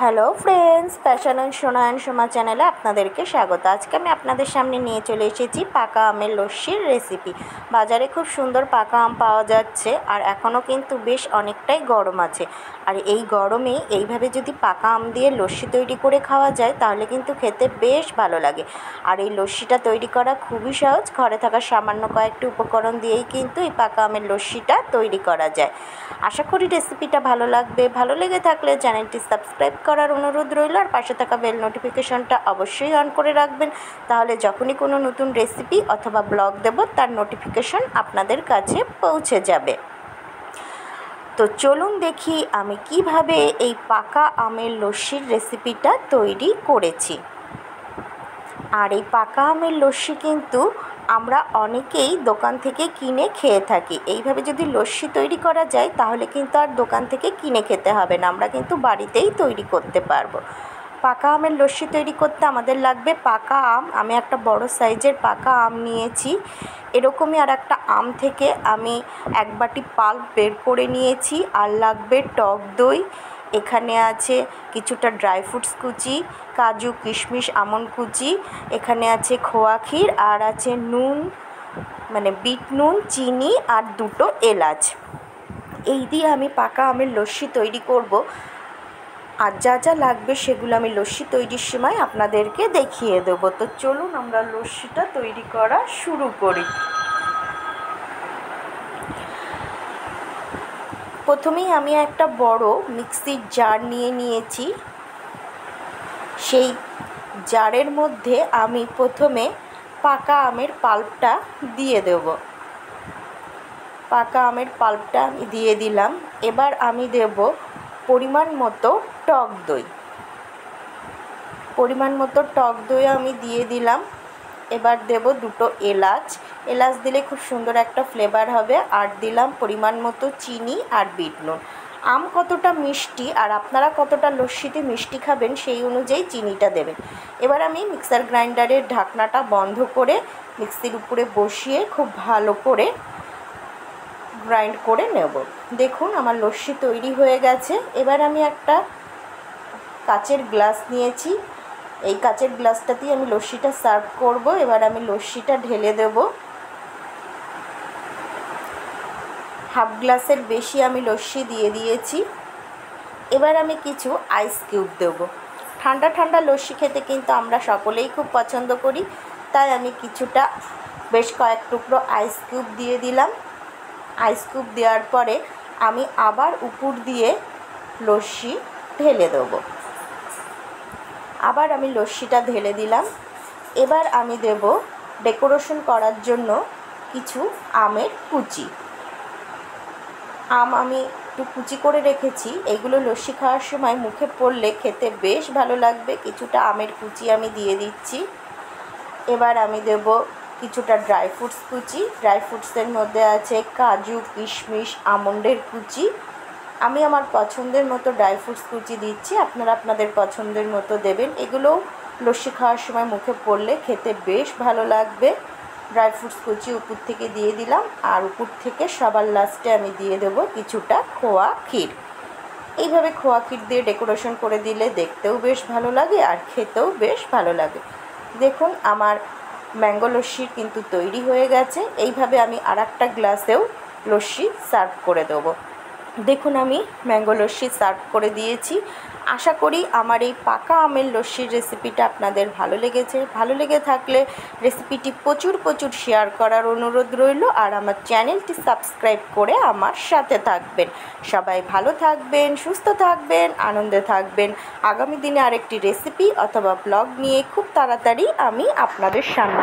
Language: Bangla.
হ্যালো ফ্রেন্ডস, ফ্যাশন অ্যান্ড সোনা অ্যান্ড সোমা চ্যানেলে আপনাদেরকে স্বাগত। আজকে আমি আপনাদের সামনে নিয়ে চলে এসেছি পাকা আমের লস্যির রেসিপি। বাজারে খুব সুন্দর পাকা আম পাওয়া যাচ্ছে, আর এখনও কিন্তু বেশ অনেকটাই গরম আছে। আর এই গরমে এইভাবে যদি পাকা আম দিয়ে লস্যি তৈরি করে খাওয়া যায় তাহলে কিন্তু খেতে বেশ ভালো লাগে। আর এই লস্যিটা তৈরি করা খুবই সহজ, ঘরে থাকা সামান্য কয়েকটি উপকরণ দিয়েই কিন্তু এই পাকা আমের লস্যিটা তৈরি করা যায়। আশা করি রেসিপিটা ভালো লাগবে। ভালো লেগে থাকলে চ্যানেলটি সাবস্ক্রাইব করার অনুরোধ রইল, আর পাশে থাকা বেল নোটিফিকেশনটা অবশ্যই অন করে রাখবেন। তাহলে যখনই কোনো নতুন রেসিপি অথবা ব্লগ দেব তার নোটিফিকেশন আপনাদের কাছে পৌঁছে যাবে। তো চলুন দেখি আমি কিভাবে এই পাকা আমের লস্যির রেসিপিটা তৈরি করেছি। আর এই পাকা আমের লস্যি কিন্তু আমরা অনেকেই দোকান থেকে কিনে খেয়ে থাকি। এইভাবে যদি লস্যি তৈরি করা যায় তাহলে কিন্তু আর দোকান থেকে কিনে খেতে হবে না, আমরা কিন্তু বাড়িতেই তৈরি করতে পারবো। পাকা আমের লস্যি তৈরি করতে আমাদের লাগবে পাকা আম। আমি একটা বড় সাইজের পাকা আম নিয়েছি। এরকমই আর একটা আম থেকে আমি এক বাটি পাল্প বের করে নিয়েছি। আর লাগবে টক দই, এখানে আছে কিছুটা ড্রাই ফ্রুটস কুচি, কাজু কিশমিশ আমন্ড কুচি, এখানে আছে খোয়া ক্ষীর, আর আছে নুন মানে বিট নুন, চিনি আর দুটো এলাচ। এই দিয়ে আমি পাকা আমের লস্যি তৈরি করব। আর যা যা লাগবে সেগুলো আমি লস্যি তৈরির সময় আপনাদেরকে দেখিয়ে দেবো। তো চলুন আমরা লস্যিটা তৈরি করা শুরু করি। প্রথমেই আমি একটা বড় মিক্সির জার নিয়ে নিয়েছি। সেই জারের মধ্যে আমি প্রথমে পাকা আমের পাল্পটা দিয়ে দেব। পাকা আমের পাল্পটা আমি দিয়ে দিলাম। এবার আমি দেব পরিমাণ মতো টক দই। পরিমাণ মতো টক দই আমি দিয়ে দিলাম। এবার দেব দুটো এলাচ। এলাচ দিলে খুব সুন্দর একটা ফ্লেভার হবে। আর দিলাম পরিমাণ মতো চিনি আর বিট নুন। আম কতটা মিষ্টি আর আপনারা কতটা লস্যিতে মিষ্টি খাবেন সেই অনুযায়ী চিনিটা দেবেন। এবার আমি মিক্সার গ্রাইন্ডারের ঢাকনাটা বন্ধ করে মিক্সির উপরে বসিয়ে খুব ভালো করে গ্রাইন্ড করে নেব। দেখুন আমার লস্যি তৈরি হয়ে গেছে। এবার আমি একটা কাচের গ্লাস নিয়েছি। এই কাচের গ্লাসটাতেই আমি লস্যিটা সার্ভ করব। এবার আমি লস্যিটা ঢেলে দেব। হাফ গ্লাসের বেশি আমি লস্যি দিয়ে দিয়েছি। এবার আমি কিছু আইস কিউব দেব। ঠান্ডা ঠান্ডা লস্যি খেতে কিন্তু আমরা সকলেই খুব পছন্দ করি, তাই আমি কিছুটা বেশ কয়েক টুকরো আইস কিউব দিয়ে দিলাম। আইস কিউব দেওয়ার পরে আমি আবার উপর দিয়ে লস্যি ঢেলে দেবো। আবার আমি লস্যিটা ঢেলে দিলাম। এবার আমি দেব ডেকোরেশন করার জন্য কিছু আমের কুচি। আম আমি একটু কুচি করে রেখেছি, এগুলো লস্যি খাওয়ার সময় মুখে পড়লে খেতে বেশ ভালো লাগবে। কিছুটা আমের কুচি আমি দিয়ে দিচ্ছি। এবার আমি দেব কিছুটা ড্রাই ফ্রুটস কুচি। ড্রাই ফ্রুটসের মধ্যে আছে কাজু কিশমিশ আমন্ডের কুচি। আমি আমার পছন্দের মতো ড্রাই ফ্রুটস কুচি দিচ্ছি, আপনারা আপনাদের পছন্দের মতো দেবেন। এগুলো লস্যি খাওয়ার সময় মুখে পড়লে খেতে বেশ ভালো লাগবে। ড্রাই ফ্রুটস কুচি উপর থেকে দিয়ে দিলাম। আর উপর থেকে সবার লাস্টে আমি দিয়ে দেব কিছুটা খোয়া ক্ষীর। এইভাবে খোয়া ক্ষীর দিয়ে ডেকোরেশন করে দিলে দেখতেও বেশ ভালো লাগে আর খেতেও বেশ ভালো লাগে। দেখুন আমার ম্যাঙ্গো লস্যি কিন্তু তৈরি হয়ে গেছে। এইভাবে আমি আর একটা গ্লাসেও লস্যি সার্ভ করে দেবো। দেখুন আমি ম্যাঙ্গো লস্যি সার্ভ করে দিয়েছি। আশা করি আমার এই পাকা আমের লস্যির রেসিপিটা আপনাদের ভালো লেগেছে। ভালো লেগে থাকলে রেসিপিটি প্রচুর শেয়ার করার অনুরোধ রইল, আর আমার চ্যানেলটি সাবস্ক্রাইব করে আমার সাথে থাকবেন। সবাই ভালো থাকবেন, সুস্থ থাকবেন, আনন্দে থাকবেন। আগামী দিনে আরেকটি রেসিপি অথবা ব্লগ নিয়ে খুব তাড়াতাড়ি আমি আপনাদের সামনে